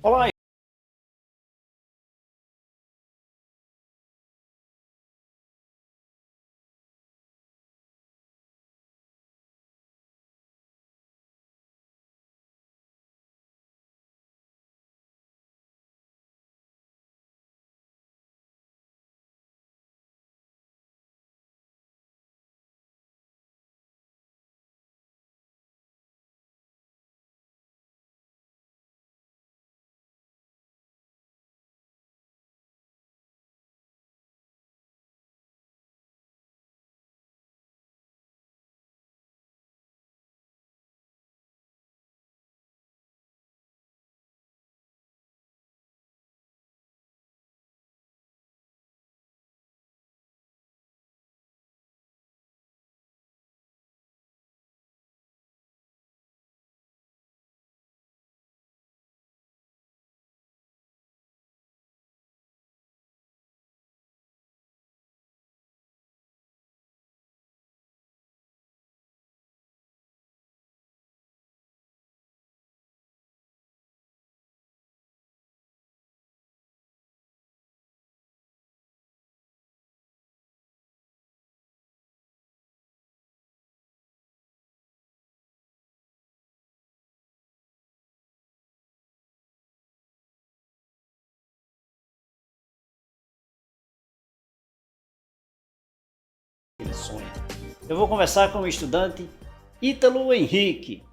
Olá, ele sonha. Eu vou conversar com o estudante Ítalo Henrique.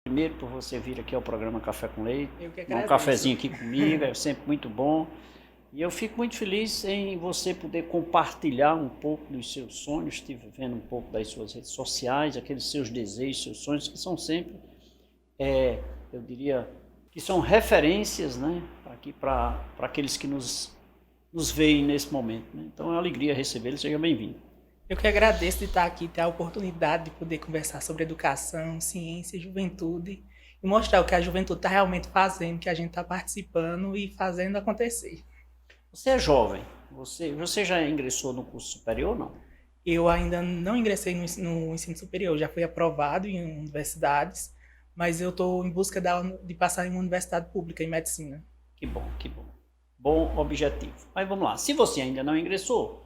Primeiro por você vir aqui ao programa Café com Leite, Eu que tomar um agradeço. cafezinho aqui comigo, é sempre muito bom. E eu fico muito feliz em você poder compartilhar um pouco dos seus sonhos, estive vendo um pouco das suas redes sociais, aqueles seus desejos, seus sonhos, que são sempre, eu diria, que são referências, né, aqui para aqueles que nos veem nesse momento. Né? Então é uma alegria recebê-lo, seja bem-vindo. Eu que agradeço de estar aqui, ter a oportunidade de poder conversar sobre educação, ciência, juventude e mostrar o que a juventude está realmente fazendo, que a gente está participando e fazendo acontecer. Você é jovem, você já ingressou no curso superior ou não? Eu ainda não ingressei no ensino superior, já fui aprovado em universidades, mas eu estou em busca de passar em uma universidade pública em medicina. Que bom, que bom. Bom objetivo. Mas vamos lá, se você ainda não ingressou,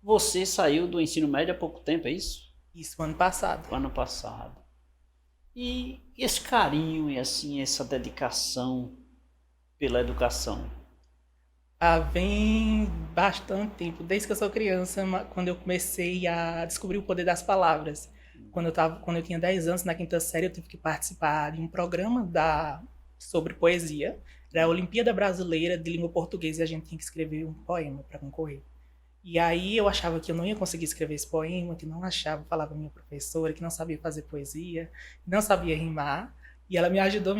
você saiu do ensino médio há pouco tempo, é isso? Isso ano passado. Ano passado. E esse carinho e assim, essa dedicação pela educação? Vem bastante tempo, desde que eu sou criança, quando eu comecei a descobrir o poder das palavras. Quando eu tinha 10 anos, na quinta série, eu tive que participar de um programa sobre poesia. Era a Olimpíada Brasileira de Língua Portuguesa e a gente tinha que escrever um poema para concorrer. E aí eu achava que eu não ia conseguir escrever esse poema, que não achava, falava minha professora, que não sabia fazer poesia, que não sabia rimar. E ela me ajudou,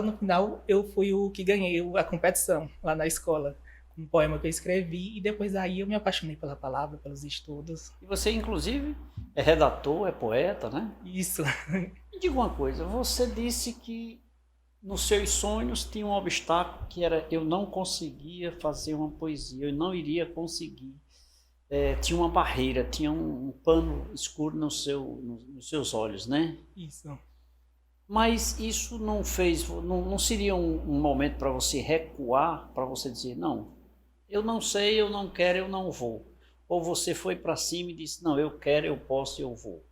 no final eu fui o que ganhei a competição lá na escola um poema que eu escrevi e depois aí eu me apaixonei pela palavra, pelos estudos. E você, inclusive, é redator, é poeta, né? Isso. Me diga uma coisa, você disse que nos seus sonhos tinha um obstáculo que era eu não conseguia fazer uma poesia, eu não iria conseguir. Tinha uma barreira, tinha um pano escuro nos seus olhos, né? Isso. Mas isso não fez, não seria um momento para você recuar, para você dizer, não, eu não sei, eu não quero, eu não vou. Ou você foi para cima e disse, não, eu quero, eu posso, eu vou.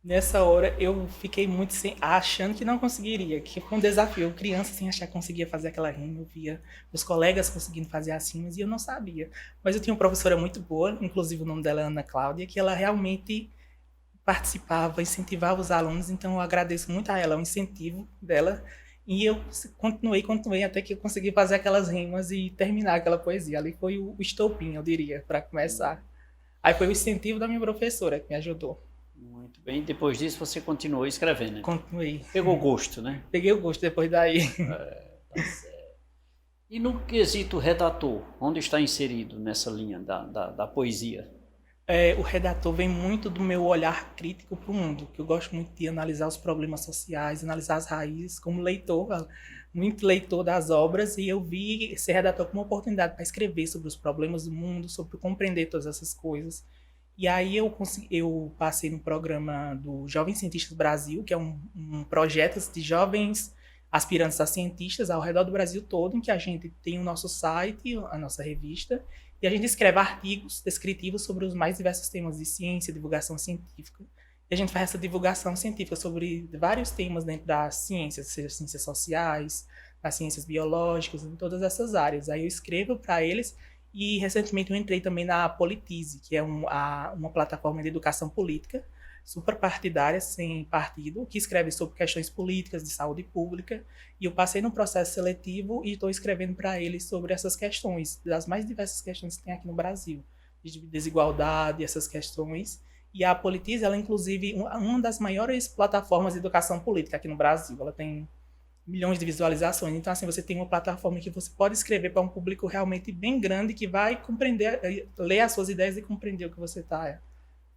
Nessa hora eu fiquei muito achando que não conseguiria, que foi um desafio. Eu criança sem achar que conseguia fazer aquela rima, eu via os colegas conseguindo fazer as rimas e eu não sabia. Mas eu tinha uma professora muito boa, inclusive o nome dela é Ana Cláudia, que ela realmente participava, incentivava os alunos, então eu agradeço muito a ela, o incentivo dela. E eu continuei até que eu consegui fazer aquelas rimas e terminar aquela poesia. Ali foi o estopim, eu diria, para começar. Aí foi o incentivo da minha professora que me ajudou. Muito bem. Depois disso você continuou escrevendo, né? Continuei. Pegou gosto, né? Peguei o gosto depois daí. Tá certo. E no quesito redator, onde está inserido nessa linha da poesia? O redator vem muito do meu olhar crítico para o mundo, que eu gosto muito de analisar os problemas sociais, analisar as raízes, como leitor, muito leitor das obras, e eu vi ser redator como uma oportunidade para escrever sobre os problemas do mundo, sobre compreender todas essas coisas. E aí eu passei no programa do Jovens Cientistas Brasil, que é um projeto de jovens aspirantes a cientistas ao redor do Brasil todo, em que a gente tem o nosso site, a nossa revista, e a gente escreve artigos descritivos sobre os mais diversos temas de ciência, divulgação científica. E a gente faz essa divulgação científica sobre vários temas dentro das ciências, seja ciências sociais, das ciências biológicas, em todas essas áreas. Aí eu escrevo para eles e recentemente eu entrei também na Politize, que é uma plataforma de educação política, superpartidária, sem partido, que escreve sobre questões políticas, de saúde pública, e eu passei no processo seletivo e estou escrevendo para eles sobre essas questões, das mais diversas questões que tem aqui no Brasil, de desigualdade, essas questões. E a Politize, ela é inclusive uma das maiores plataformas de educação política aqui no Brasil, ela tem milhões de visualizações, então assim, você tem uma plataforma que você pode escrever para um público realmente bem grande, que vai compreender, ler as suas ideias e compreender o que você está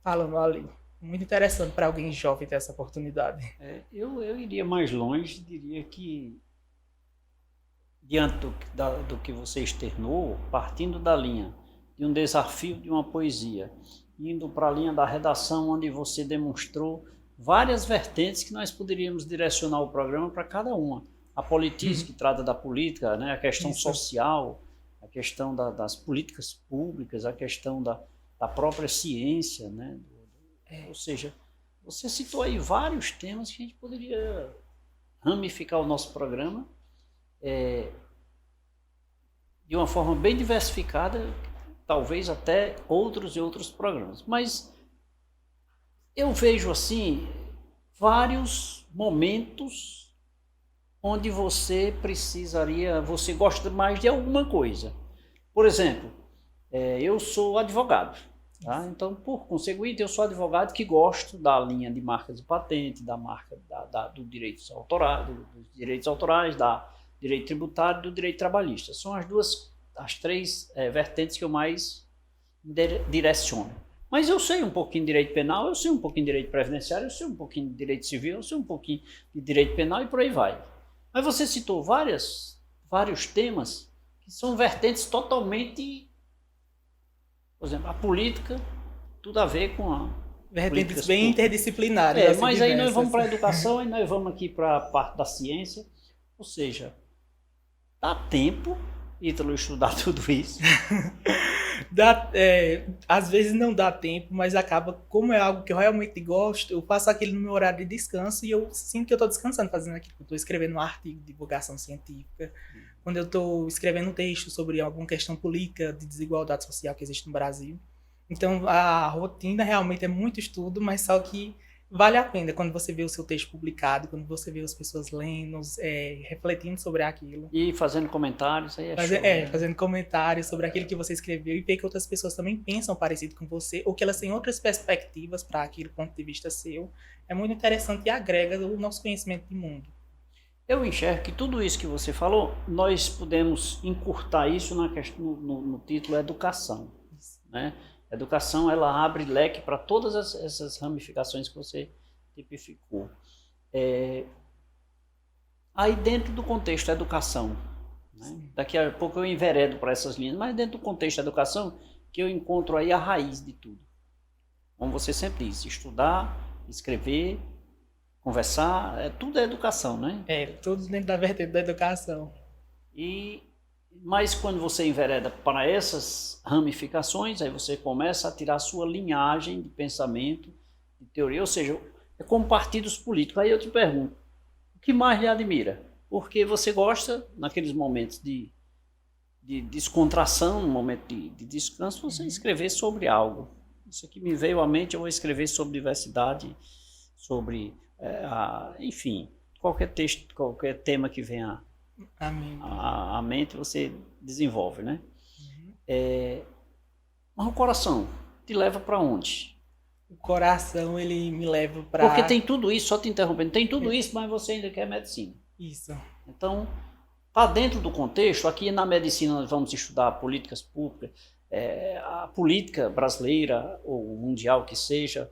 falando ali. Muito interessante para alguém jovem ter essa oportunidade. Eu iria mais longe, diria que, diante do que você externou, partindo da linha de um desafio de uma poesia, indo para a linha da redação, onde você demonstrou várias vertentes que nós poderíamos direcionar o programa para cada uma. A Politize, que trata da política, né, a questão Isso. social, a questão das políticas públicas, a questão da própria ciência, né? Ou seja, você citou aí vários temas que a gente poderia ramificar o nosso programa de uma forma bem diversificada, talvez até outros e outros programas. Mas eu vejo assim vários momentos onde você gosta mais de alguma coisa. Por exemplo, eu sou advogado. Tá? Então, por conseguinte, eu sou advogado que gosto da linha de marcas e patentes, da marca dos direitos autorais, da direito tributário e do direito trabalhista. São as três vertentes que eu mais direciono. Mas eu sei um pouquinho de direito penal, eu sei um pouquinho de direito previdenciário, eu sei um pouquinho de direito civil, eu sei um pouquinho de direito penal e por aí vai. Mas você citou vários temas que são vertentes totalmente... Por exemplo, a política, tudo a ver com a... Vertentes bem interdisciplinares. Mas aí nós vamos para a educação, aí nós vamos aqui para a parte da ciência. Ou seja, dá tempo, Ítalo, estudar tudo isso? Às vezes não dá tempo, mas acaba, como é algo que eu realmente gosto, eu faço aquilo no meu horário de descanso e eu sinto que eu estou descansando fazendo aquilo. Eu estou escrevendo um artigo de divulgação científica, quando eu estou escrevendo um texto sobre alguma questão política de desigualdade social que existe no Brasil. Então a rotina realmente é muito estudo, mas só que vale a pena quando você vê o seu texto publicado, quando você vê as pessoas lendo, refletindo sobre aquilo. E fazendo comentários, aí show, né? Fazendo comentários sobre aquilo que você escreveu e ver que outras pessoas também pensam parecido com você, ou que elas têm outras perspectivas para aquele ponto de vista seu. É muito interessante e agrega o nosso conhecimento de mundo. Eu enxergo que tudo isso que você falou, nós podemos encurtar isso no título Educação. Né? Educação, ela abre leque para todas essas ramificações que você tipificou. Aí dentro do contexto da educação, né? Daqui a pouco eu enveredo para essas linhas, mas dentro do contexto da educação que eu encontro aí a raiz de tudo. Como você sempre disse, estudar, escrever, conversar, tudo é educação, né? Tudo dentro da vertente da educação. Mas quando você envereda para essas ramificações, aí você começa a tirar a sua linhagem de pensamento, de teoria, ou seja, é como partidos políticos. Aí eu te pergunto, o que mais lhe admira? Porque você gosta, naqueles momentos de descontração, no momento de descanso, você escrever sobre algo. Isso aqui me veio à mente, eu vou escrever sobre diversidade, sobre, enfim, qualquer texto, qualquer tema que venha Amém. à mente, você desenvolve, né? Uhum. Mas o coração te leva para onde? O coração, ele me leva Porque para tem tudo isso, só te interrompendo, tem tudo isso, mas você ainda quer medicina. isso. Então, está dentro do contexto, aqui na medicina nós vamos estudar políticas públicas, a política brasileira ou mundial que seja,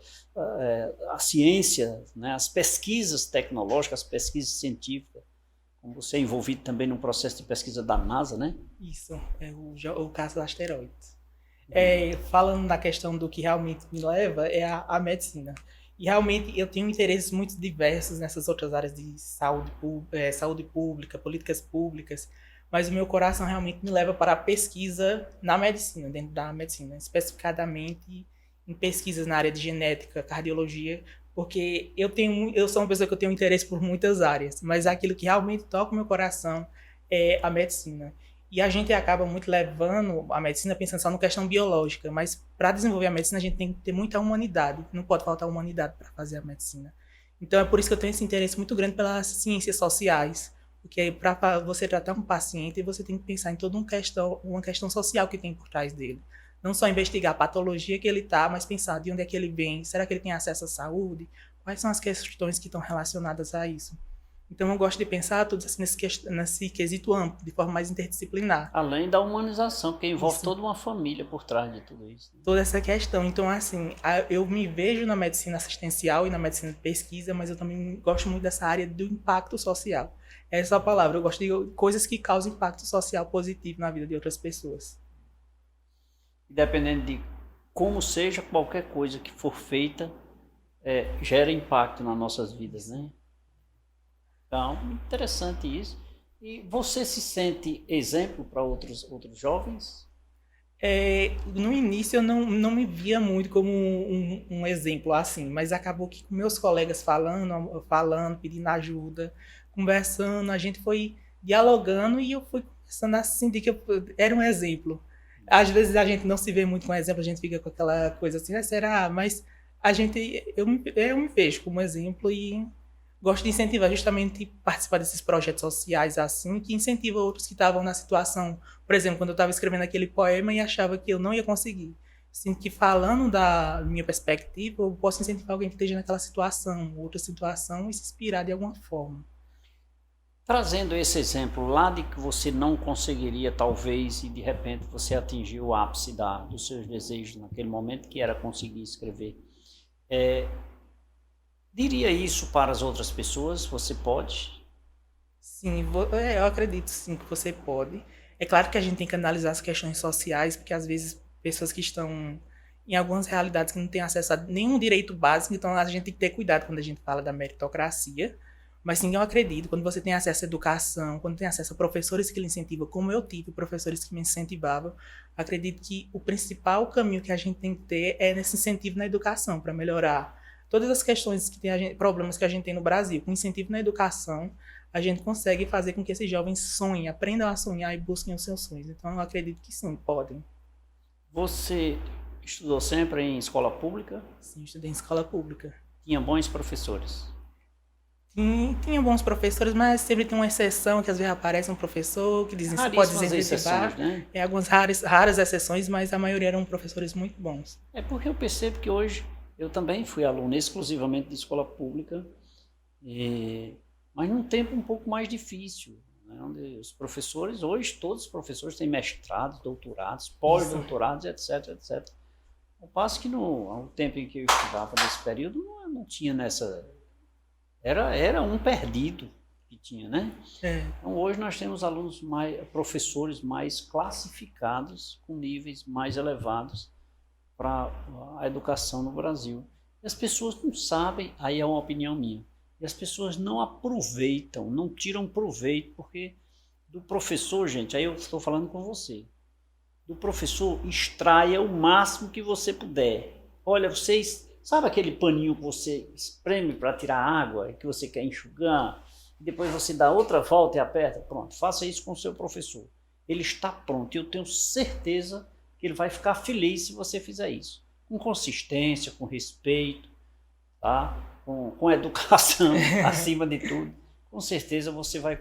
a ciência, né, as pesquisas tecnológicas, as pesquisas científicas, como você é envolvido também no processo de pesquisa da NASA, né? Isso, é o caso dos asteroides. Falando na questão do que realmente me leva, é a medicina. E realmente eu tenho interesses muito diversos nessas outras áreas de saúde pública, políticas públicas, mas o meu coração realmente me leva para a pesquisa na medicina, dentro da medicina, especificadamente em pesquisas na área de genética, cardiologia, porque eu sou uma pessoa que eu tenho interesse por muitas áreas, mas aquilo que realmente toca o meu coração é a medicina. E a gente acaba muito levando a medicina pensando só na questão biológica, mas para desenvolver a medicina a gente tem que ter muita humanidade, não pode faltar humanidade para fazer a medicina. Então é por isso que eu tenho esse interesse muito grande pelas ciências sociais, porque para você tratar um paciente você tem que pensar em toda uma questão social que tem por trás dele. Não só investigar a patologia que ele está, mas pensar de onde é que ele vem, será que ele tem acesso à saúde, quais são as questões que estão relacionadas a isso. Então eu gosto de pensar tudo assim nesse quesito amplo, de forma mais interdisciplinar. Além da humanização, porque envolve Isso. toda uma família por trás de tudo isso. Toda essa questão. Então, assim, eu me vejo na medicina assistencial e na medicina de pesquisa, mas eu também gosto muito dessa área do impacto social. Essa é a palavra. Eu gosto de coisas que causam impacto social positivo na vida de outras pessoas. Dependendo de como seja, qualquer coisa que for feita gera impacto nas nossas vidas, né? Então, interessante isso. E você se sente exemplo para outros jovens? No início eu não me via muito como um exemplo assim, mas acabou que com meus colegas falando, pedindo ajuda, conversando, a gente foi dialogando e eu fui começando a sentir que eu era um exemplo. Às vezes a gente não se vê muito com exemplo, a gente fica com aquela coisa assim, será? Mas eu me vejo como exemplo e gosto de incentivar justamente participar desses projetos sociais assim, que incentivam outros que estavam na situação. Por exemplo, quando eu estava escrevendo aquele poema e achava que eu não ia conseguir. Sinto que falando da minha perspectiva, eu posso incentivar alguém que esteja naquela situação, outra situação, e se inspirar de alguma forma. Trazendo esse exemplo lá de que você não conseguiria, talvez, e de repente você atingiu o ápice dos seus desejos naquele momento, que era conseguir escrever. Diria isso para as outras pessoas? Você pode? Sim, eu acredito sim que você pode. É claro que a gente tem que analisar as questões sociais, porque às vezes pessoas que estão em algumas realidades que não têm acesso a nenhum direito básico, então a gente tem que ter cuidado quando a gente fala da meritocracia. Mas sim, eu acredito, quando você tem acesso à educação, quando tem acesso a professores que lhe incentivam, como eu tive professores que me incentivavam, acredito que o principal caminho que a gente tem que ter é nesse incentivo na educação, para melhorar todas as questões problemas que a gente tem no Brasil. Com incentivo na educação, a gente consegue fazer com que esses jovens sonhem, aprendam a sonhar e busquem os seus sonhos. Então, eu acredito que sim, podem. Você estudou sempre em escola pública? Sim, estudei em escola pública. Tinha bons professores? Tinha bons professores, mas sempre tem uma exceção que às vezes aparece um professor que diz pode incentivar. Né? Algumas raras exceções, mas a maioria eram professores muito bons. É porque eu percebo que hoje eu também fui aluno exclusivamente de escola pública, mas num tempo um pouco mais difícil, né, onde os professores, hoje todos os professores têm mestrados, doutorados, pós-doutorados, etc, etc. Ao passo que no tempo em que eu estudava nesse período, não tinha nessa... Era um perdido que tinha, né? Então hoje nós temos professores mais classificados, com níveis mais elevados para a educação no Brasil. E as pessoas não sabem, aí é uma opinião minha, e as pessoas não aproveitam, não tiram proveito, porque do professor, gente, aí eu estou falando com você, do professor extraia o máximo que você puder. Olha, vocês... Sabe aquele paninho que você espreme para tirar água, que você quer enxugar, e depois você dá outra volta e aperta? Pronto, faça isso com o seu professor. Ele está pronto e eu tenho certeza que ele vai ficar feliz se você fizer isso. Com consistência, com respeito, tá? com educação acima de tudo. com certeza você vai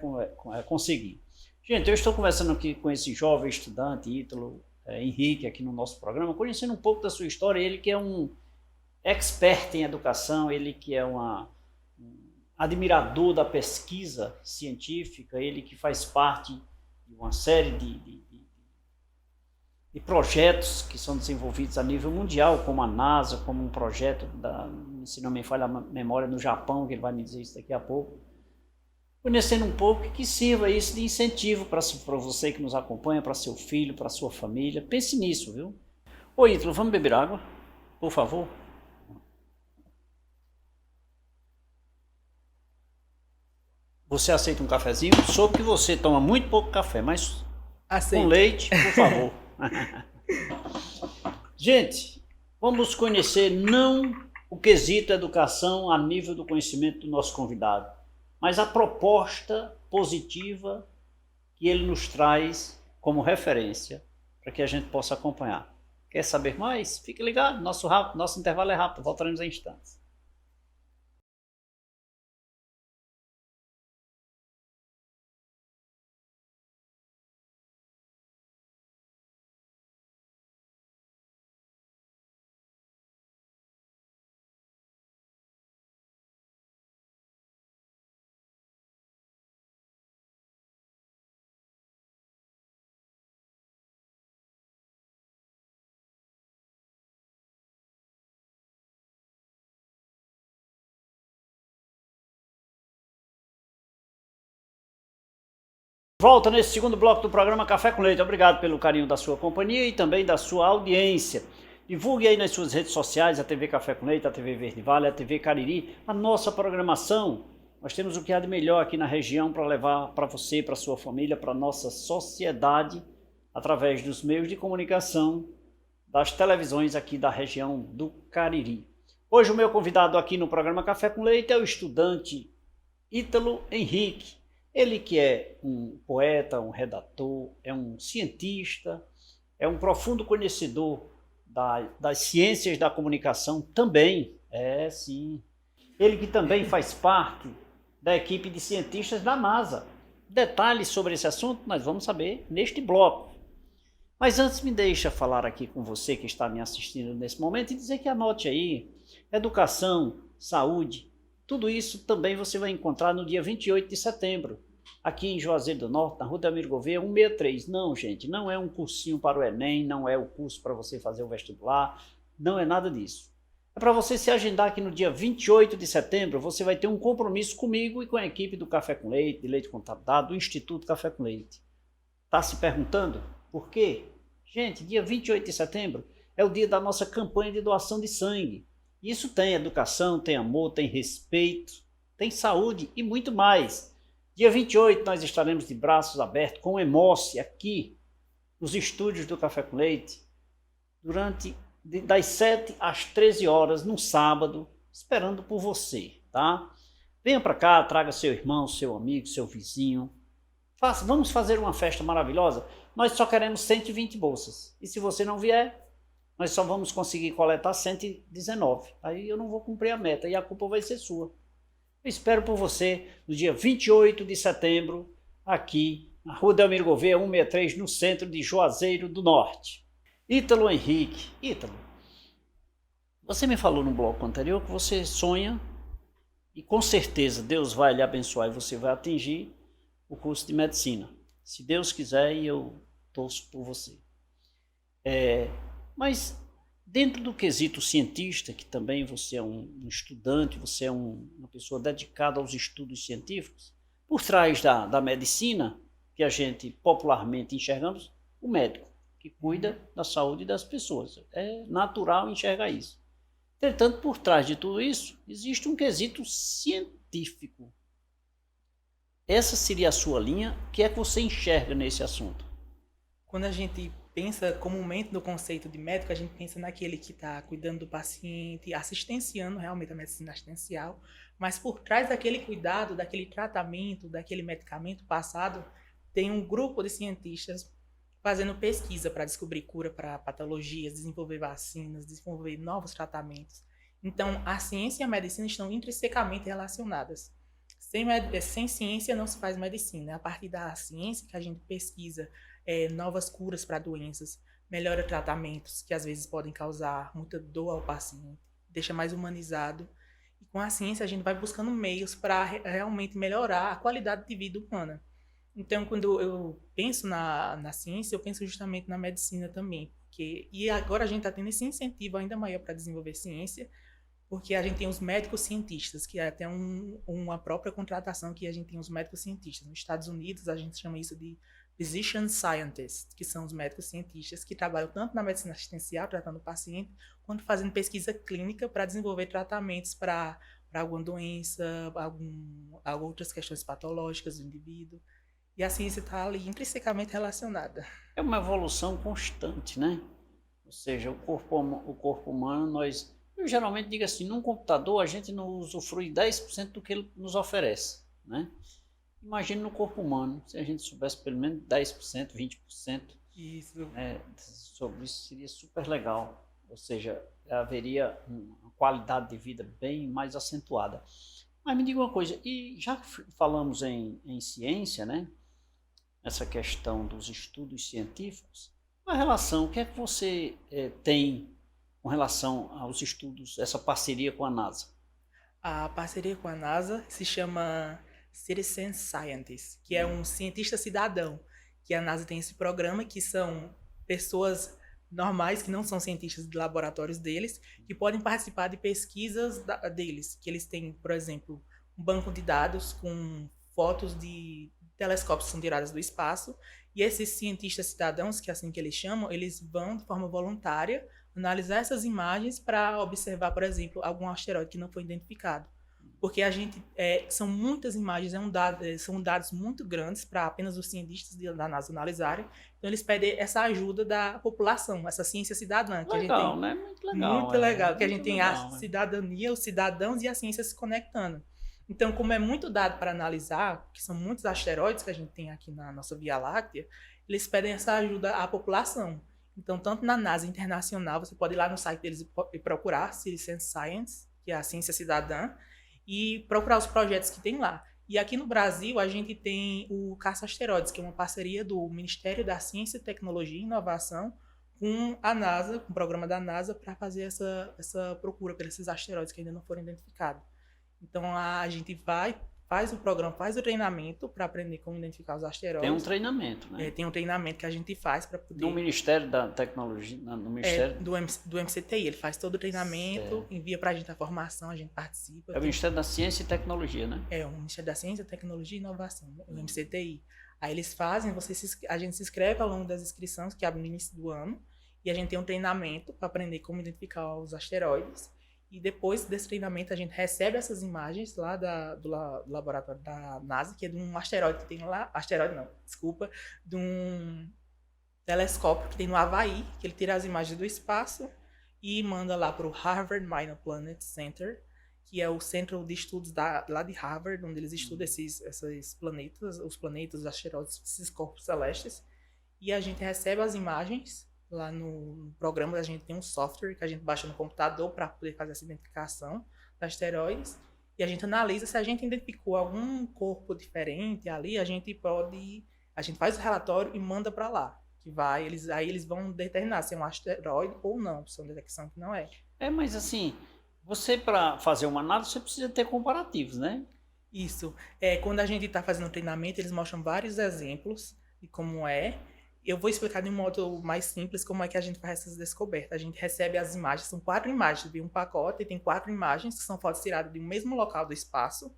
conseguir. Gente, eu estou conversando aqui com esse jovem estudante, Ítalo Henrique, aqui no nosso programa, conhecendo um pouco da sua história. Ele que é um expert em educação, ele que é um admirador da pesquisa científica, ele que faz parte de uma série de projetos que são desenvolvidos a nível mundial, como a NASA, como um projeto, se não me falha a memória, no Japão, que ele vai me dizer isso daqui a pouco. Conhecendo um pouco, que sirva isso de incentivo para você que nos acompanha, para seu filho, para sua família. Pense nisso, viu? Ô Ítalo, vamos beber água, por favor? Você aceita um cafezinho? Soube que você toma muito pouco café, mas aceito. Com leite, por favor. Gente, vamos conhecer não o quesito educação a nível do conhecimento do nosso convidado, mas a proposta positiva que ele nos traz como referência para que a gente possa acompanhar. Quer saber mais? Fique ligado, nosso intervalo é rápido, voltaremos em instantes. Volta nesse segundo bloco do programa Café com Leite. Obrigado pelo carinho da sua companhia e também da sua audiência. Divulgue aí nas suas redes sociais, a TV Café com Leite, a TV Verde Vale, a TV Cariri, a nossa programação. Nós temos o que há de melhor aqui na região para levar para você, para sua família, para a nossa sociedade, através dos meios de comunicação, das televisões aqui da região do Cariri. Hoje o meu convidado aqui no programa Café com Leite é o estudante Ítalo Henrique. Ele que é um poeta, um redator, é um cientista, é um profundo conhecedor das ciências da comunicação também, sim. Ele que também faz parte da equipe de cientistas da NASA. Detalhes sobre esse assunto nós vamos saber neste bloco. Mas antes me deixa falar aqui com você que está me assistindo nesse momento e dizer que anote aí, educação, saúde, tudo isso também você vai encontrar no dia 28 de setembro, aqui em Juazeiro do Norte, na Rua Delmiro Gouveia, 163. Não, gente, não é um cursinho para o Enem, não é o curso para você fazer o vestibular, não é nada disso. É para você se agendar aqui no dia 28 de setembro, você vai ter um compromisso comigo e com a equipe do Café com Leite, de Leite Contaminado, do Instituto Café com Leite. Está se perguntando por quê? Gente, dia 28 de setembro é o dia da nossa campanha de doação de sangue. Isso tem educação, tem amor, tem respeito, tem saúde e muito mais. Dia 28 nós estaremos de braços abertos com Emoce aqui nos estúdios do Café com Leite das 7 às 13 horas no sábado, esperando por você, tá? Venha para cá, traga seu irmão, seu amigo, seu vizinho. Vamos fazer uma festa maravilhosa. Nós só queremos 120 bolsas. E se você não vier, nós só vamos conseguir coletar 119. Aí eu não vou cumprir a meta e a culpa vai ser sua. Eu espero por você no dia 28 de setembro, aqui na Rua Delmiro Gouveia, 163, no centro de Juazeiro do Norte. Ítalo Henrique. Ítalo, você me falou no bloco anterior que você sonha e com certeza Deus vai lhe abençoar e você vai atingir o curso de medicina. Se Deus quiser, eu torço por você. Mas dentro do quesito cientista, que também você é um estudante, você é uma pessoa dedicada aos estudos científicos, por trás da medicina, que a gente popularmente enxergamos, o médico, que cuida da saúde das pessoas. É natural enxergar isso. Entretanto, por trás de tudo isso, existe um quesito científico. Essa seria a sua linha. O que é que você enxerga nesse assunto? Quando a gente pensa comumente no conceito de médico, a gente pensa naquele que está cuidando do paciente, assistenciando realmente a medicina assistencial, mas por trás daquele cuidado, daquele tratamento, daquele medicamento passado, tem um grupo de cientistas fazendo pesquisa para descobrir cura para patologias, desenvolver vacinas, desenvolver novos tratamentos. Então, a ciência e a medicina estão intrinsecamente relacionadas. Sem ciência não se faz medicina. É a partir da ciência que a gente pesquisa novas curas para doenças, melhora tratamentos que às vezes podem causar muita dor ao paciente, deixa mais humanizado. E com a ciência a gente vai buscando meios para realmente melhorar a qualidade de vida humana. Então, quando eu penso na ciência, eu penso justamente na medicina também. E agora a gente está tendo esse incentivo ainda maior para desenvolver ciência, porque a gente tem os médicos cientistas, que é até uma própria contratação que a gente tem os médicos cientistas. Nos Estados Unidos, a gente chama isso de physician scientists, que são os médicos cientistas que trabalham tanto na medicina assistencial, tratando o paciente, quanto fazendo pesquisa clínica para desenvolver tratamentos para alguma doença, outras questões patológicas do indivíduo. E a ciência está ali intrinsecamente relacionada. É uma evolução constante, né? Ou seja, o corpo humano, eu geralmente digo assim, num computador a gente não usufrui 10% do que ele nos oferece, né? Imagina no corpo humano, se a gente soubesse pelo menos 10%, 20%, isso. Sobre isso seria super legal. Ou seja, haveria uma qualidade de vida bem mais acentuada. Mas me diga uma coisa, e já que falamos em ciência, né? Essa questão dos estudos científicos, a relação, o que é que você tem com relação aos estudos, essa parceria com a NASA? A parceria com a NASA se chama Citizen Scientist, que é um cientista cidadão, que a NASA tem esse programa, que são pessoas normais, que não são cientistas de laboratórios deles, que podem participar de pesquisas deles, que eles têm, por exemplo, um banco de dados com fotos de telescópios que são tirados do espaço, e esses cientistas cidadãos, que é assim que eles chamam, eles vão de forma voluntária analisar essas imagens para observar, por exemplo, algum asteroide que não foi identificado. Porque a gente são muitas imagens, são dados muito grandes para apenas os cientistas da NASA analisarem. Então eles pedem essa ajuda da população, essa ciência cidadã. Que legal, a gente tem, né? Muito legal. Muito legal, que a gente tem legal, a cidadania, os cidadãos e a ciência se conectando. Então, como é muito dado para analisar, que são muitos asteroides que a gente tem aqui na nossa Via Láctea, eles pedem essa ajuda à população. Então, tanto na NASA internacional, você pode ir lá no site deles e procurar Citizen Science, que é a ciência cidadã, e procurar os projetos que tem lá. E aqui no Brasil, a gente tem o Caça Asteroides, que é uma parceria do Ministério da Ciência, Tecnologia e Inovação com a NASA, com o programa da NASA, para fazer essa procura por esses asteroides que ainda não foram identificados. Então, a gente faz o programa, faz o treinamento para aprender como identificar os asteroides. Tem um treinamento, né? Tem um treinamento que a gente faz para poder... No Ministério da Tecnologia, no Ministério... do MCTI, ele faz todo o treinamento, envia para a gente a formação, a gente participa. É o Ministério da Ciência e Tecnologia, né? É, o Ministério da Ciência, Tecnologia e Inovação, o MCTI. Aí eles fazem, a gente se inscreve ao longo das inscrições, que abre no início do ano, e a gente tem um treinamento para aprender como identificar os asteroides. E depois desse treinamento, a gente recebe essas imagens lá do laboratório da NASA, que é de um asteroide que tem lá... de um telescópio que tem no Havaí, que ele tira as imagens do espaço e manda lá para o Harvard Minor Planet Center, que é o centro de estudos lá de Harvard, onde eles estudam esses planetas, os planetas, os asteroides, esses corpos celestes. E a gente recebe as imagens. Lá no programa a gente tem um software que a gente baixa no computador para poder fazer essa identificação dos asteroides. E a gente analisa se a gente identificou algum corpo diferente ali, a gente faz o relatório e manda para lá. Aí eles vão determinar se é um asteroide ou não, se é uma detecção que não é. Mas assim, você para fazer uma análise, você precisa ter comparativos, né? Isso. Quando a gente está fazendo o treinamento, eles mostram vários exemplos de como é. Eu vou explicar de um modo mais simples como é que a gente faz essas descobertas. A gente recebe as imagens, são 4 imagens, vem um pacote e tem 4 imagens que são fotos tiradas de um mesmo local do espaço.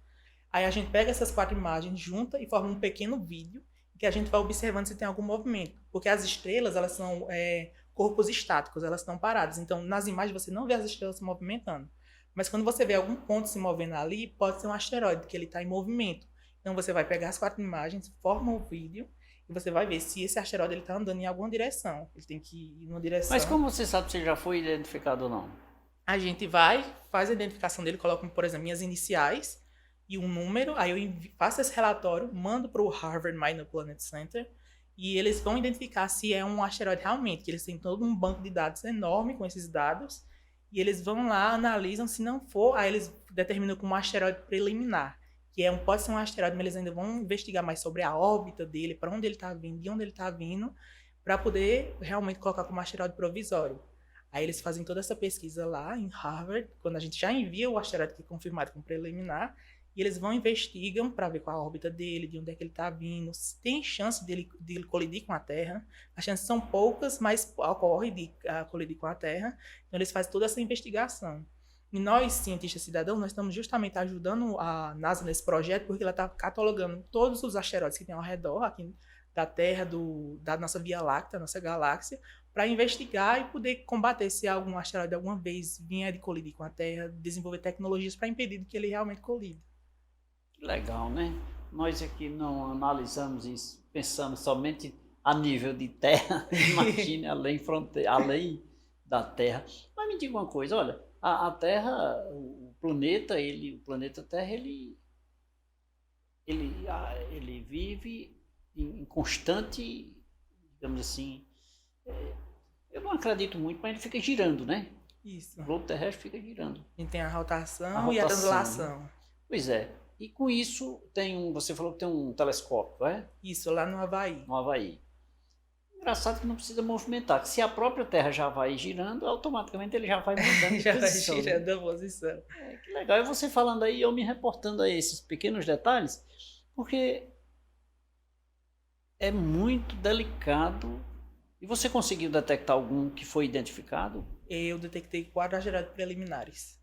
Aí a gente pega essas 4 imagens, junta e forma um pequeno vídeo que a gente vai observando se tem algum movimento. Porque as estrelas, elas são corpos estáticos, elas estão paradas. Então, nas imagens você não vê as estrelas se movimentando. Mas quando você vê algum ponto se movendo ali, pode ser um asteroide, que ele está em movimento. Então você vai pegar as 4 imagens, forma o vídeo, e você vai ver se esse asteroide está andando em alguma direção. Ele tem que ir em uma direção. Mas como você sabe se ele já foi identificado ou não? A gente faz a identificação dele, coloca, por exemplo, minhas iniciais e um número. Aí eu faço esse relatório, mando para o Harvard Minor Planet Center e eles vão identificar se é um asteroide realmente, que eles têm todo um banco de dados enorme com esses dados. E eles vão lá, analisam, se não for, aí eles determinam como um asteroide preliminar, que pode ser um asteroide, mas eles ainda vão investigar mais sobre a órbita dele, para onde ele está vindo, de onde ele está vindo, para poder realmente colocar como asteroide provisório. Aí eles fazem toda essa pesquisa lá em Harvard, quando a gente já envia o asteroide que é confirmado como preliminar, e eles vão investigam para ver qual a órbita dele, de onde é que ele está vindo, se tem chance de ele colidir com a Terra. As chances são poucas, mas ocorre de colidir com a Terra. Então eles fazem toda essa investigação. E nós, cientistas cidadãos, nós estamos justamente ajudando a NASA nesse projeto, porque ela está catalogando todos os asteroides que tem ao redor aqui da Terra, da nossa Via Láctea, nossa galáxia, para investigar e poder combater se algum asteroide alguma vez vier de colidir com a Terra, desenvolver tecnologias para impedir que ele realmente colida. Legal, né? Nós aqui não analisamos isso, pensamos somente a nível de terra, imagine além da Terra. Mas me diga uma coisa, olha, a Terra, o planeta Terra, ele vive em constante, digamos assim, eu não acredito muito, mas ele fica girando, né? Isso. O globo terrestre fica girando. A gente tem a rotação e a translação. Pois é. E com isso você falou que tem um telescópio, é? Isso, lá no Havaí. No Havaí. Engraçado que não precisa movimentar, que se a própria Terra já vai girando, automaticamente ele já vai mudando de posição. Já vai girando a posição. Que legal. E você falando aí, eu me reportando a esses pequenos detalhes, porque é muito delicado. E você conseguiu detectar algum que foi identificado? Eu detectei 4 asteroides preliminares.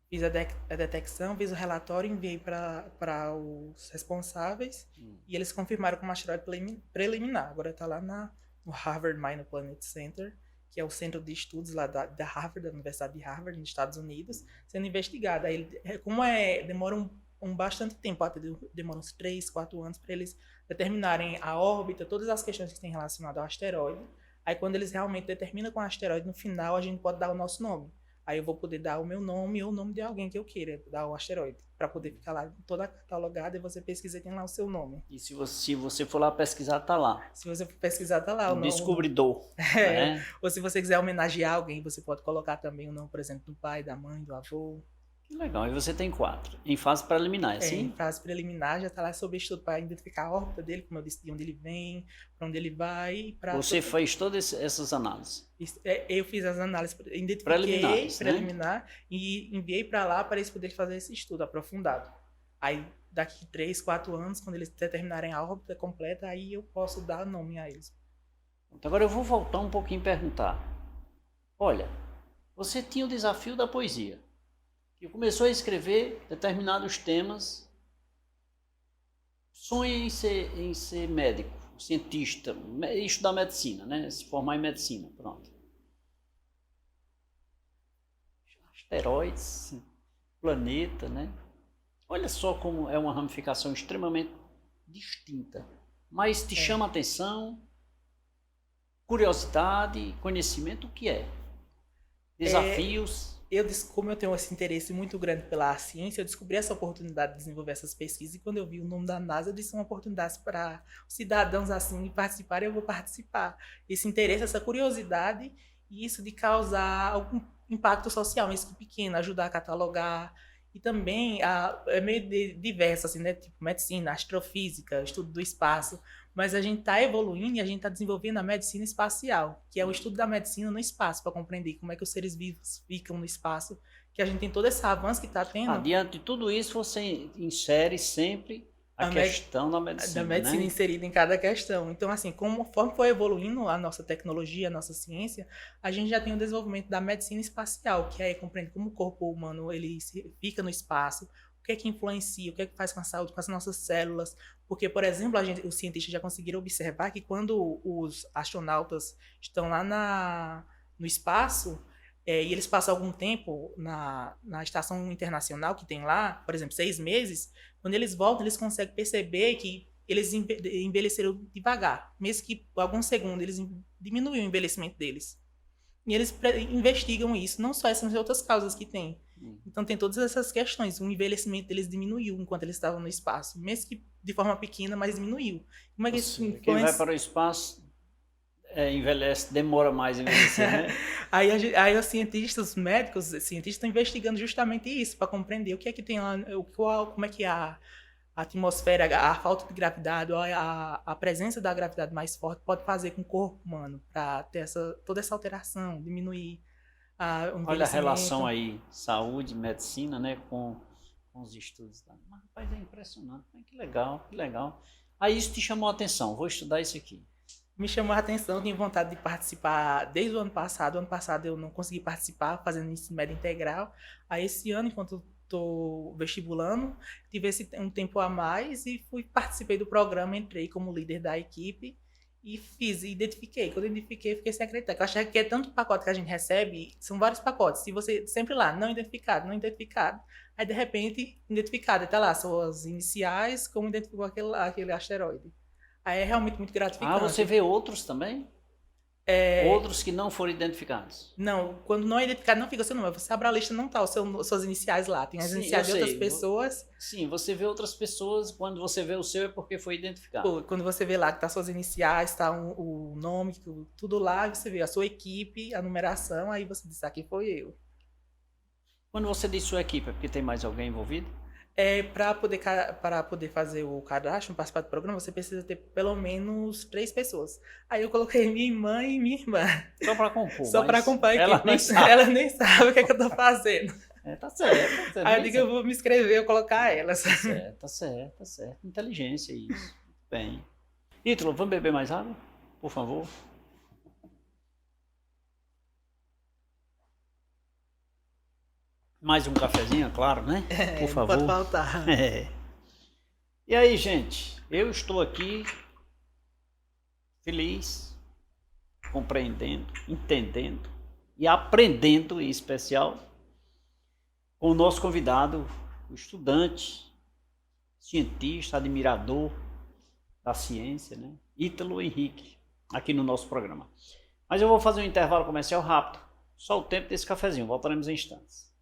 Fiz a detecção, fiz o relatório, enviei para os responsáveis e eles confirmaram como asteroide preliminar. Agora está lá no Harvard Minor Planet Center, que é o centro de estudos lá da Harvard, da Universidade de Harvard, nos Estados Unidos, sendo investigado. Aí, demora bastante tempo, demora uns 3, 4 anos para eles determinarem a órbita, todas as questões que têm relacionado ao asteroide. Aí quando eles realmente determinam com o asteroide, no final a gente pode dar o nosso nome. Aí eu vou poder dar o meu nome ou o nome de alguém que eu queira, dar o asteroide, para poder ficar lá toda catalogada e você pesquisa e tem lá o seu nome. E se você for lá pesquisar, tá lá. Se você for pesquisar, tá lá o nome. Descobridor. Né? Ou se você quiser homenagear alguém, você pode colocar também o nome, por exemplo, do pai, da mãe, do avô. Que legal. E você tem 4. Em fase preliminar, sim? Em fase preliminar já está lá sobre estudo para identificar a órbita dele, como eu disse, de onde ele vem, para onde ele vai. Você fez todas essas análises? Eu fiz as análises, identifiquei preliminar, né? E enviei para lá para eles poderem fazer esse estudo aprofundado. Aí, daqui 3, 4 anos, quando eles determinarem a órbita completa, aí eu posso dar nome a eles. Então, agora eu vou voltar um pouquinho e perguntar. Olha, você tinha o desafio da poesia. Que começou a escrever determinados temas, sonha em ser médico, cientista, estudar medicina, né? Se formar em medicina, pronto. Asteroides, planeta, né? Olha só como é uma ramificação extremamente distinta, mas te chama a atenção, curiosidade, conhecimento, o que é? Desafios... Como eu tenho esse interesse muito grande pela ciência, eu descobri essa oportunidade de desenvolver essas pesquisas e quando eu vi o nome da NASA, eu disse uma oportunidade para os cidadãos assim participarem, eu vou participar. Esse interesse, essa curiosidade e isso de causar algum impacto social, mesmo que pequeno, ajudar a catalogar e também é meio diverso, assim, né? Tipo medicina, astrofísica, estudo do espaço, mas a gente está evoluindo e a gente está desenvolvendo a medicina espacial, que é o estudo da medicina no espaço, para compreender como é que os seres vivos ficam no espaço, que a gente tem todo esse avanço que está tendo. Diante de tudo isso, você insere sempre a questão da medicina. Da medicina, né? Inserida em cada questão. Então, assim, conforme foi evoluindo a nossa tecnologia, a nossa ciência, a gente já tem o desenvolvimento da medicina espacial, que aí compreende como o corpo humano ele fica no espaço, o que é que influencia, o que é que faz com a saúde, com as nossas células. Porque, por exemplo, os cientistas já conseguiram observar que quando os astronautas estão lá no espaço, e eles passam algum tempo na estação internacional que tem lá, por exemplo, 6 meses, quando eles voltam, eles conseguem perceber que eles envelheceram devagar. Mesmo que por alguns segundos eles diminuem o envelhecimento deles. E eles investigam isso, não só essas outras causas que tem. Então tem todas essas questões. O envelhecimento deles diminuiu enquanto eles estavam no espaço. Mesmo que de forma pequena, mas diminuiu. Como é que isso Quem vai para o espaço envelhece, demora mais a envelhecer, né? Aí os cientistas, os médicos, os cientistas estão investigando justamente isso, para compreender o que é que tem lá, como é que a atmosfera, a falta de gravidade, ou a presença da gravidade mais forte pode fazer com o corpo humano, para ter toda essa alteração, diminuir o Olha a relação envelhecimento. aí, saúde, medicina, né, com os estudos. Mas, rapaz, é impressionante. Que legal, que legal. Aí isso te chamou a atenção, vou estudar isso aqui. Me chamou a atenção, tinha vontade de participar desde o ano passado. O ano passado eu não consegui participar, fazendo ensino médio integral. Aí esse ano, enquanto estou vestibulando, tive um tempo a mais e participei do programa, entrei como líder da equipe e identifiquei. Quando eu identifiquei, fiquei sem acreditar. Eu achei que é tanto pacote que a gente recebe, são vários pacotes. Se você sempre lá, não identificado, não identificado. Aí de repente, identificado, tá lá, suas iniciais, como identificou aquele asteroide. Aí é realmente muito gratificante. Você vê outros também? Outros que não foram identificados? Não, quando não é identificado, não fica o seu nome. Você abre a lista, não tá suas iniciais lá. Tem as iniciais de outras pessoas. Sim, você vê outras pessoas, quando você vê o seu é porque foi identificado. Quando você vê lá que tá suas iniciais, tá o nome, tudo lá, você vê a sua equipe, a numeração, aí você diz, aqui foi eu. Quando você diz sua equipe, é porque tem mais alguém envolvido? Para poder fazer o cadastro, participar do programa, você precisa ter pelo menos 3 pessoas. Aí eu coloquei minha mãe e minha irmã. Só para compor. Só para acompanhar. Ela nem sabe o que é que eu tô fazendo. Tá certo. Aí eu digo que eu vou me inscrever e colocar elas. Tá certo. Inteligência isso. Bem. Ítalo, vamos beber mais água? Por favor. Mais um cafezinho, claro, né? Por favor. Não pode faltar. E aí, gente, eu estou aqui feliz, compreendendo, entendendo e aprendendo, em especial, com o nosso convidado, o estudante, cientista, admirador da ciência, né? Ítalo Henrique, aqui no nosso programa. Mas eu vou fazer um intervalo comercial rápido, só o tempo desse cafezinho, voltaremos em instantes.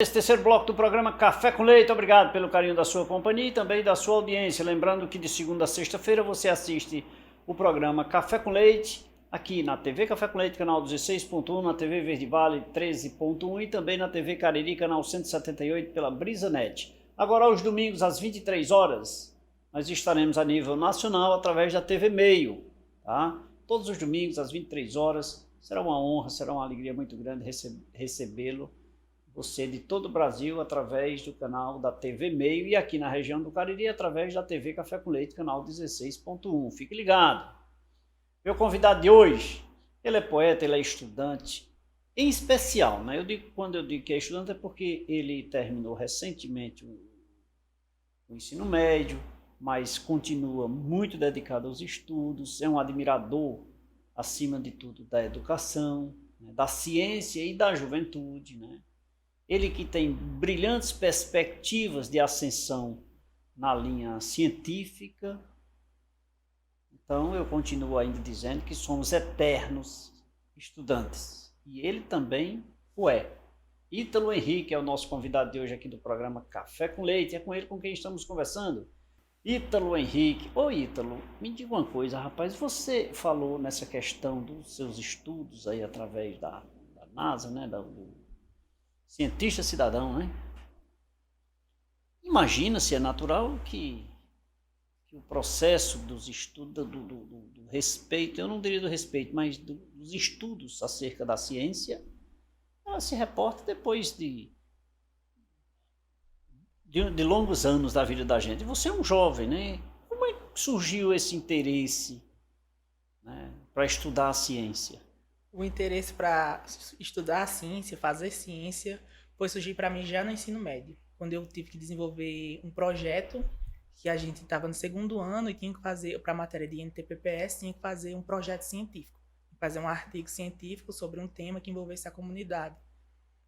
Esse terceiro bloco do programa Café com Leite, obrigado pelo carinho da sua companhia e também da sua audiência. Lembrando que de segunda a sexta-feira você assiste o programa Café com Leite, aqui na TV Café com Leite, canal 16.1, na TV Verde Vale 13.1 e também na TV Cariri, canal 178 pela BrisaNet. Agora aos domingos às 23 horas, nós estaremos a nível nacional através da TV Meio, tá? Todos os domingos às 23 horas, será uma honra, será uma alegria muito grande recebê-lo. Você de todo o Brasil através do canal da TV Meio e aqui na região do Cariri através da TV Café com Leite, canal 16.1. Fique ligado. Meu convidado de hoje, ele é poeta, ele é estudante, em especial, né? Quando eu digo que é estudante é porque ele terminou recentemente o ensino médio, mas continua muito dedicado aos estudos, é um admirador, acima de tudo, da educação, né? Da ciência e da juventude, né? Ele que tem brilhantes perspectivas de ascensão na linha científica. Então eu continuo ainda dizendo que somos eternos estudantes. E ele também o é. Ítalo Henrique é o nosso convidado de hoje aqui do programa Café com Leite. É com ele com quem estamos conversando. Ítalo Henrique. Ô Ítalo, me diga uma coisa, rapaz. Você falou nessa questão dos seus estudos aí através da NASA, né? Do cientista cidadão, né? Imagina se é natural que o processo dos estudos, do respeito, eu não diria do respeito, mas dos estudos acerca da ciência, ela se reporta depois de longos anos da vida da gente. Você é um jovem, né? Como é que surgiu esse interesse, né, para estudar a ciência? O interesse para estudar a ciência, fazer ciência, foi surgir para mim já no ensino médio. quando eu tive que desenvolver um projeto que a gente estava no segundo ano e tinha que fazer, para a matéria de NTPPS, tinha que fazer um projeto científico, fazer um artigo científico sobre um tema que envolvesse a comunidade.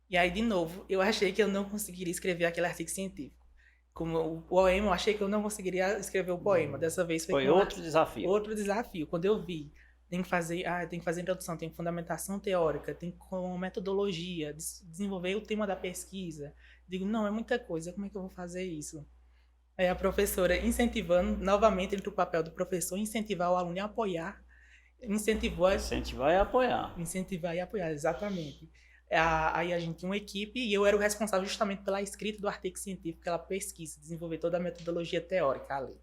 E aí, de novo, eu achei que eu não conseguiria escrever aquele artigo científico. Como o poema, eu achei que eu não conseguiria escrever o poema. Dessa vez foi outro desafio. Outro desafio. Quando eu vi, tem que fazer introdução, tem fundamentação teórica, tem com metodologia, desenvolver o tema da pesquisa. Digo, não, é muita coisa, como é que eu vou fazer isso? Aí a professora incentivando, novamente, entre o papel do professor, incentivar o aluno a apoiar, incentivar e apoiar. Incentivar e apoiar, exatamente. Aí a gente tinha uma equipe e eu era o responsável justamente pela escrita do artigo científico, pela pesquisa, desenvolver toda a metodologia teórica ali.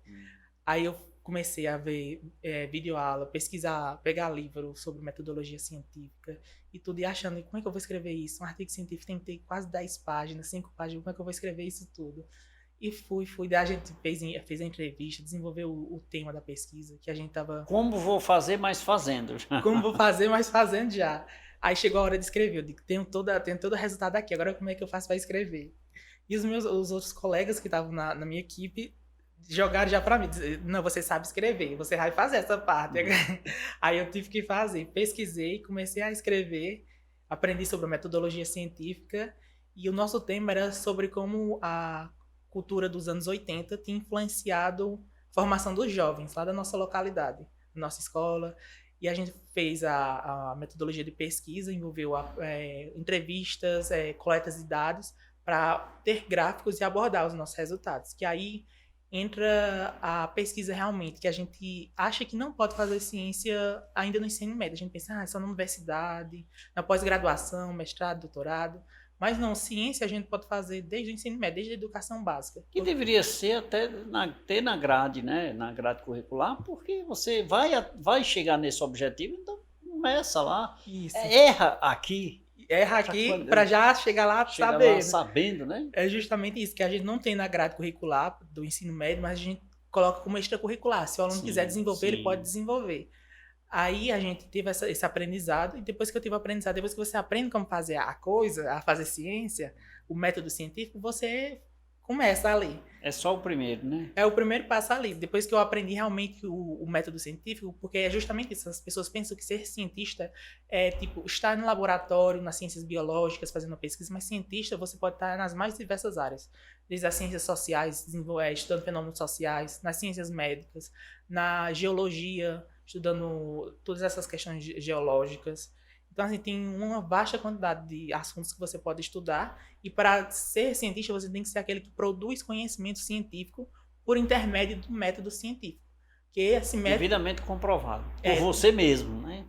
Aí eu comecei a ver videoaula, pesquisar, pegar livro sobre metodologia científica e tudo, e achando, como é que eu vou escrever isso? Um artigo científico tem que ter quase 10 páginas, 5 páginas, como é que eu vou escrever isso tudo? E fui, daí a gente fez a entrevista, desenvolveu o tema da pesquisa, que a gente tava... Como vou fazer, mas fazendo. Como vou fazer, mas fazendo já. Aí chegou a hora de escrever, eu digo, tenho todo o resultado aqui, agora como é que eu faço para escrever? E os outros colegas que estavam na minha equipe jogaram já para mim, dizer, não, você sabe escrever, você vai fazer essa parte. Aí eu tive que fazer, pesquisei, comecei a escrever, aprendi sobre a metodologia científica, e o nosso tema era sobre como a cultura dos anos 80 tinha influenciado a formação dos jovens lá da nossa localidade, nossa escola. E a gente fez a metodologia de pesquisa, envolveu entrevistas, coletas de dados, para ter gráficos e abordar os nossos resultados. Que aí entra a pesquisa realmente, que a gente acha que não pode fazer ciência ainda no ensino médio. A gente pensa, só na universidade, na pós-graduação, mestrado, doutorado. Mas não, ciência a gente pode fazer desde o ensino médio, desde a educação básica. Que deveria ser até ter na grade, né? Na grade curricular, porque você vai chegar nesse objetivo, então começa lá. Isso. Erra aqui para já chegar lá sabendo, né? É justamente isso, que a gente não tem na grade curricular do ensino médio, mas a gente coloca como extracurricular. Se o aluno quiser desenvolver, ele pode desenvolver. Aí a gente teve esse aprendizado, e depois que eu tive o aprendizado, depois que você aprende como fazer a coisa, a fazer ciência, o método científico, você começa ali. É só o primeiro, né? É o primeiro passo ali. Depois que eu aprendi realmente o método científico, porque é justamente isso, as pessoas pensam que ser cientista é tipo estar no laboratório, nas ciências biológicas, fazendo pesquisa, mas cientista você pode estar nas mais diversas áreas. Desde as ciências sociais, estudando fenômenos sociais, nas ciências médicas, na geologia, estudando todas essas questões geológicas. Então, assim, tem uma vasta quantidade de assuntos que você pode estudar, e para ser cientista você tem que ser aquele que produz conhecimento científico por intermédio do método científico. Que esse método, devidamente comprovado por você mesmo, né?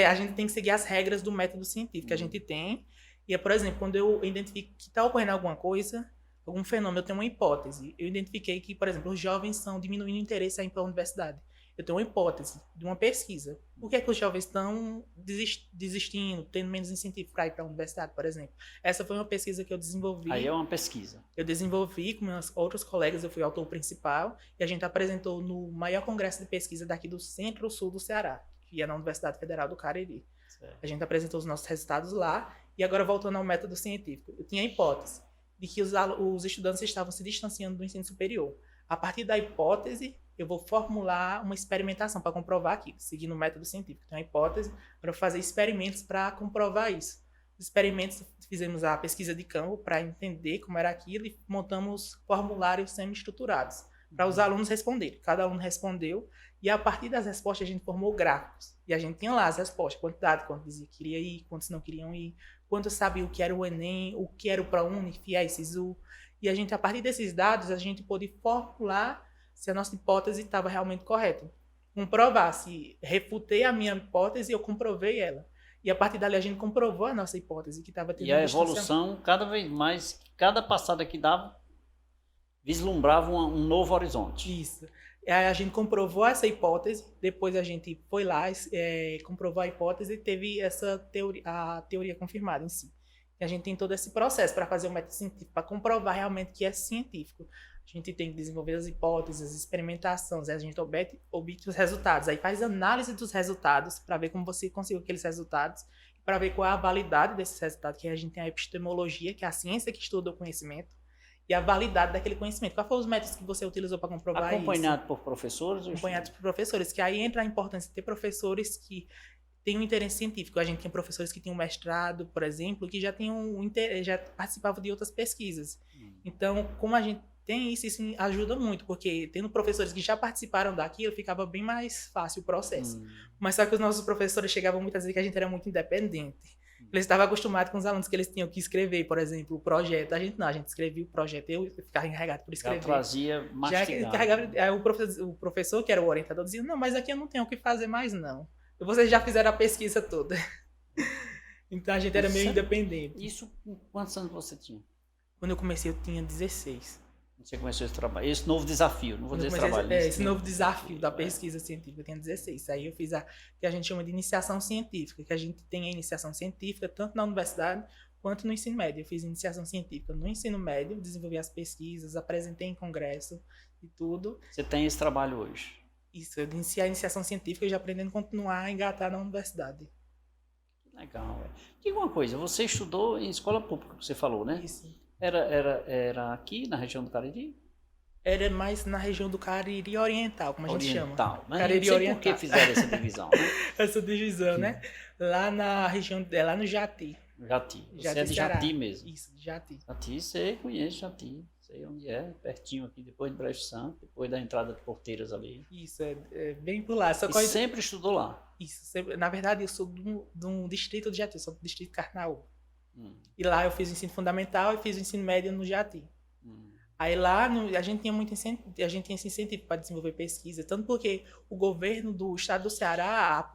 A gente tem que seguir as regras do método científico que a gente tem. E, por exemplo, quando eu identifico que está ocorrendo alguma coisa, algum fenômeno, eu tenho uma hipótese. Eu identifiquei que, por exemplo, os jovens estão diminuindo o interesse em ir para a universidade. Eu tenho uma hipótese de uma pesquisa. Por que os jovens estão desistindo, tendo menos incentivo para ir para a universidade, por exemplo? Essa foi uma pesquisa que eu desenvolvi. Aí é uma pesquisa. Eu desenvolvi com meus outros colegas, eu fui o autor principal, e a gente apresentou no maior congresso de pesquisa daqui do Centro-Sul do Ceará, que é na Universidade Federal do Cariri. Certo. A gente apresentou os nossos resultados lá, e agora voltando ao método científico. Eu tinha a hipótese de que os estudantes estavam se distanciando do ensino superior. A partir da hipótese, eu vou formular uma experimentação para comprovar aquilo, seguindo o método científico. Então, a hipótese para fazer experimentos para comprovar isso. Os experimentos, fizemos a pesquisa de campo para entender como era aquilo e montamos formulários semi-estruturados para os alunos responderem. Cada aluno respondeu e, a partir das respostas, a gente formou gráficos. E a gente tinha lá as respostas, quantidade, quanto dizia que queria ir, quantos não queriam ir, quanto sabia o que era o Enem, o que era o ProUni, FIES, SISU. E a gente, a partir desses dados, a gente pôde formular se a nossa hipótese estava realmente correta. Comprovar se refutei a minha hipótese, eu comprovei ela. E a partir dali a gente comprovou a nossa hipótese que estava tendo. E a evolução, cada vez mais, cada passada que dava, vislumbrava um novo horizonte. Isso. A gente comprovou essa hipótese, depois a gente foi lá, comprovou a hipótese e teve a teoria confirmada em si. E a gente tem todo esse processo para fazer o método científico, para comprovar realmente que é científico. A gente tem que desenvolver as hipóteses, as experimentações, a gente obtém os resultados. Aí faz análise dos resultados para ver como você conseguiu aqueles resultados, para ver qual é a validade desses resultados, que a gente tem a epistemologia, que é a ciência que estuda o conhecimento, e a validade daquele conhecimento. Quais foram os métodos que você utilizou para comprovar isso? Acompanhado por professores? Acompanhados por professores, que aí entra a importância de ter professores que têm um interesse científico. A gente tinha professores que tinham mestrado, por exemplo, que já tinham já participavam de outras pesquisas. Então, como a gente tem isso ajuda muito, porque tendo professores que já participaram daquilo, ficava bem mais fácil o processo. Mas só que os nossos professores chegavam muitas vezes que a gente era muito independente. Eles estavam acostumados com os alunos que eles tinham que escrever, por exemplo, o projeto. A gente não, a gente escrevia o projeto, eu ficava encarregado por escrever. Já trazia mastigado. Já o professor, que era o orientador, dizia, não, mas aqui eu não tenho o que fazer mais, não. Vocês já fizeram a pesquisa toda. Então a gente era meio independente. Isso, quantos anos você tinha? Quando eu comecei, eu tinha 16. Você começou esse trabalho, esse novo desafio, não vou dizer trabalho. Esse novo desafio da pesquisa científica, eu tinha 16. Aí eu fiz que a gente chama de iniciação científica, que a gente tem a iniciação científica tanto na universidade quanto no ensino médio. Eu fiz iniciação científica no ensino médio, desenvolvi as pesquisas, apresentei em congresso e tudo. Você tem esse trabalho hoje? Isso, eu iniciei a iniciação científica e já aprendendo a continuar a engatar na universidade. Legal, velho. Diga uma coisa, você estudou em escola pública, que você falou, né? Isso. Era aqui na região do Cariri? Era mais na região do Cariri Oriental, como a gente chama. Oriental, né? Cariri não sei Oriental. por que fizeram essa divisão, né? Essa divisão, né? Lá na região, lá no Jati. Jati. Você Jati, é de Ceará. Jati mesmo? Isso, de Jati. Jati, você conhece Jati. Sei onde é, pertinho aqui, depois de Brejo Santo, depois da entrada de Porteiras ali. Isso, é bem por lá. Só e sempre estudou lá? Isso, na verdade eu sou de um distrito de Jati, eu sou do distrito de Carnaúba. E lá eu fiz o ensino fundamental e fiz o ensino médio no Jati. Aí lá a gente tinha muito incentivo, a gente tinha esse incentivo para desenvolver pesquisa, tanto porque o governo do estado do Ceará,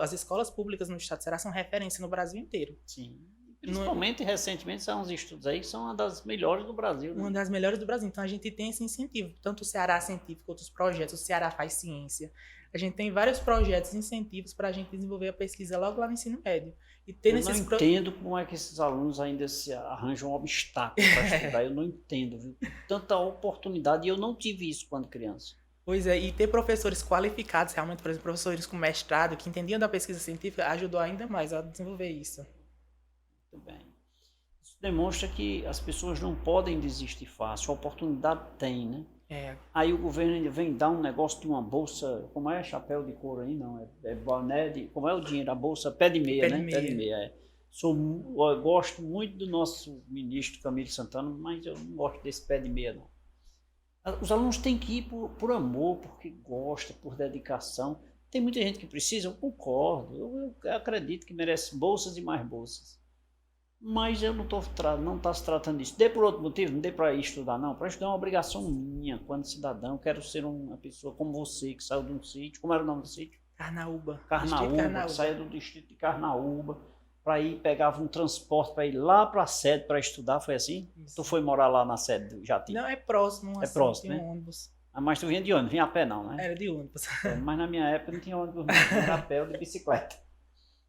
as escolas públicas no estado do Ceará são referência no Brasil inteiro. Sim. Principalmente, recentemente, são uns estudos aí que são uma das melhores do Brasil. Né? Uma das melhores do Brasil. Então, a gente tem esse incentivo. Tanto o Ceará Científico, outros projetos. O Ceará Faz Ciência. A gente tem vários projetos e incentivos para a gente desenvolver a pesquisa logo lá no ensino médio. E eu não entendo como é que esses alunos ainda se arranjam um obstáculo para estudar. Eu não entendo, viu? Tanta oportunidade. E eu não tive isso quando criança. Pois é, e ter professores qualificados, realmente, por exemplo, professores com mestrado, que entendiam da pesquisa científica, ajudou ainda mais a desenvolver isso. Muito bem. Isso demonstra que as pessoas não podem desistir fácil. A oportunidade tem, né? Aí o governo ainda vem dar um negócio de uma bolsa, como é? Chapéu de couro aí? Não, é boné de... Como é o dinheiro? A bolsa pé de meia, né? Pé de meia, eu gosto muito do nosso ministro Camilo Santana, mas eu não gosto desse pé de meia, não. Os alunos têm que ir por amor, porque gosta, por dedicação. Tem muita gente que precisa, eu concordo. Eu acredito que merece bolsas e mais bolsas. Mas eu não está se tratando disso. Dê por outro motivo, não dê para ir estudar, não. Para estudar é uma obrigação minha, quando cidadão. Eu quero ser uma pessoa como você, que saiu de um sítio. Como era o nome do sítio? Carnaúba. Carnaúba, que saiu do distrito de Carnaúba, para ir, pegava um transporte para ir lá para a sede para estudar, foi assim? Isso. Tu foi morar lá na sede do Jati? Não, é próximo. É próximo, né? Um ônibus. Mas tu vinha de ônibus, vinha a pé não, né? Era de ônibus. Mas na minha época não tinha ônibus, não, era a pé ou de bicicleta.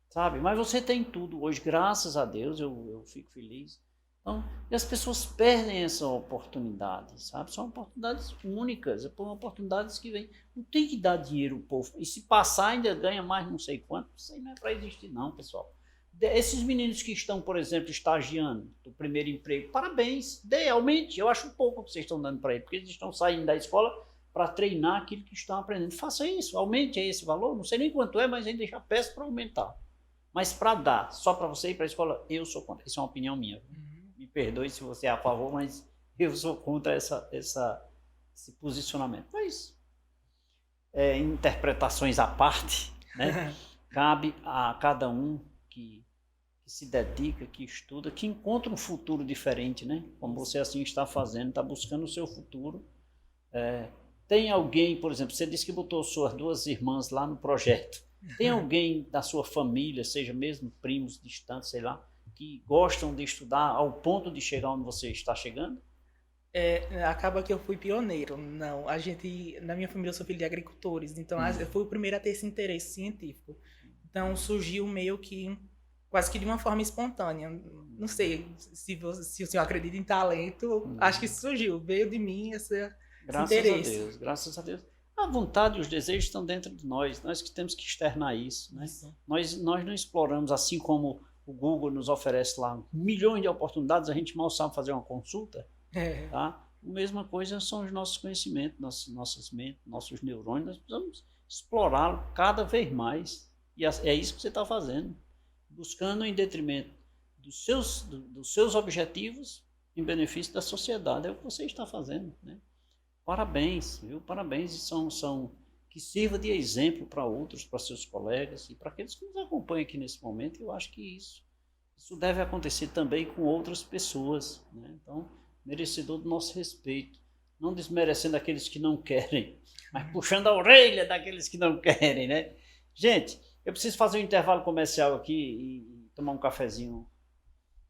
Sabe? Mas você tem tudo hoje, graças a Deus, eu fico feliz. Então, e as pessoas perdem essa oportunidade, sabe? São oportunidades únicas, oportunidades que vêm. Não tem que dar dinheiro ao povo. E se passar, ainda ganha mais não sei quanto. Isso aí não é para existir não, pessoal. Esses meninos que estão, por exemplo, estagiando do primeiro emprego, parabéns, aumente. Eu acho pouco que vocês estão dando para eles, porque eles estão saindo da escola para treinar aquilo que estão aprendendo. Faça isso, aumente esse valor. Não sei nem quanto é, mas ainda já peço para aumentar. Mas para dar, só para você ir para a escola, eu sou contra. Isso é uma opinião minha. Me perdoe se você é a favor, mas eu sou contra esse posicionamento. Mas, interpretações à parte, né? Cabe a cada um que se dedica, que estuda, que encontra um futuro diferente, né? Como você assim está fazendo, está buscando o seu futuro. Tem alguém, por exemplo, você disse que botou suas duas irmãs lá no projeto. Tem alguém da sua família, seja mesmo primos distantes, sei lá, que gostam de estudar ao ponto de chegar onde você está chegando? Acaba que eu fui pioneiro. Não, na minha família eu sou filho de agricultores, então eu fui o primeiro a ter esse interesse científico. Então surgiu meio que, quase que de uma forma espontânea. Não sei se o senhor acredita em talento, acho que surgiu, veio de mim esse interesse. Graças a Deus. A vontade e os desejos estão dentro de nós que temos que externar isso. Né? Nós não exploramos, assim como o Google nos oferece lá milhões de oportunidades, a gente mal sabe fazer uma consulta. Tá? A mesma coisa são os nossos conhecimentos, nossas mentes, nossos neurônios, nós precisamos explorá-lo cada vez mais. E é isso que você está fazendo, buscando em detrimento dos seus objetivos em benefício da sociedade. É o que você está fazendo, né? Parabéns, viu? Parabéns, e são que sirva de exemplo para outros, para seus colegas e para aqueles que nos acompanham aqui nesse momento. Eu acho que isso deve acontecer também com outras pessoas, né? Então, merecedor do nosso respeito, não desmerecendo aqueles que não querem, mas puxando a orelha daqueles que não querem, né? Gente, eu preciso fazer um intervalo comercial aqui e tomar um cafezinho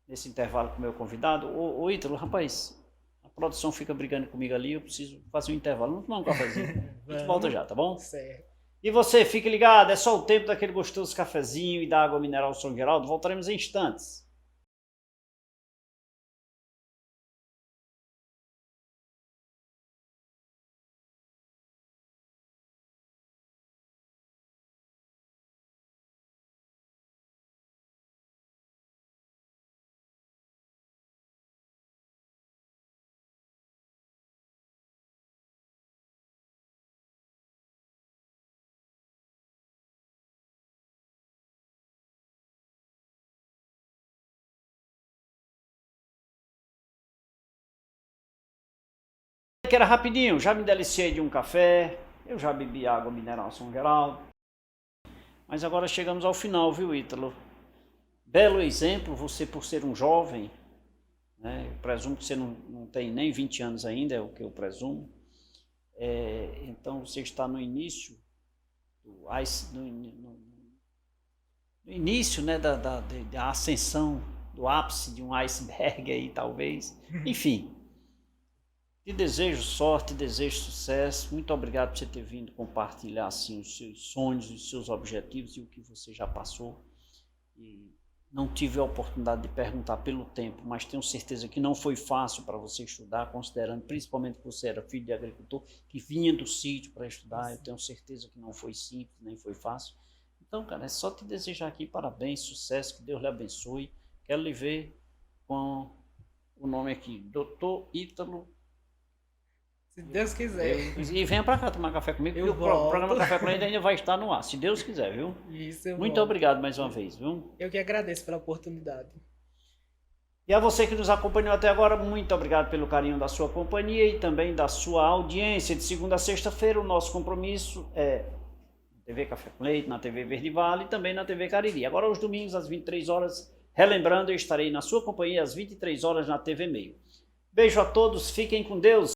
nesse intervalo com o meu convidado. Ô Ítalo, rapaz, a produção fica brigando comigo ali, eu preciso fazer um intervalo, vamos tomar um cafezinho. A gente volta já, tá bom? Certo. E você, fique ligado, é só o tempo daquele gostoso cafezinho e da água mineral São Geraldo, voltaremos em instantes. Que era rapidinho, já me deliciei de um café, eu já bebi água mineral São Geraldo. Mas agora chegamos ao final, viu, Ítalo? Belo exemplo, você por ser um jovem, né? Eu presumo que você não tem nem 20 anos ainda, é o que eu presumo. Então você está no início, no início, né, da ascensão, do ápice de um iceberg aí, talvez. Enfim. Te desejo sorte, te desejo sucesso. Muito obrigado por você ter vindo compartilhar assim, os seus sonhos, os seus objetivos e o que você já passou. E não tive a oportunidade de perguntar pelo tempo, mas tenho certeza que não foi fácil para você estudar, considerando principalmente que você era filho de agricultor, que vinha do sítio para estudar. Eu tenho certeza que não foi simples, nem foi fácil. Então, cara, é só te desejar aqui parabéns, sucesso, que Deus lhe abençoe. Quero lhe ver com o nome aqui, Dr. Ítalo. Se Deus quiser. E venha pra cá tomar café comigo, porque o programa Café com Leite ainda vai estar no ar, se Deus quiser, viu? Isso, Muito obrigado mais uma vez, viu? Eu que agradeço pela oportunidade. E a você que nos acompanhou até agora, muito obrigado pelo carinho da sua companhia e também da sua audiência. De segunda a sexta-feira, o nosso compromisso é na TV Café com Leite, na TV Verde Vale e também na TV Cariri. Agora, aos domingos, às 23 horas, relembrando, eu estarei na sua companhia às 23 horas na TV Meio. Beijo a todos, fiquem com Deus.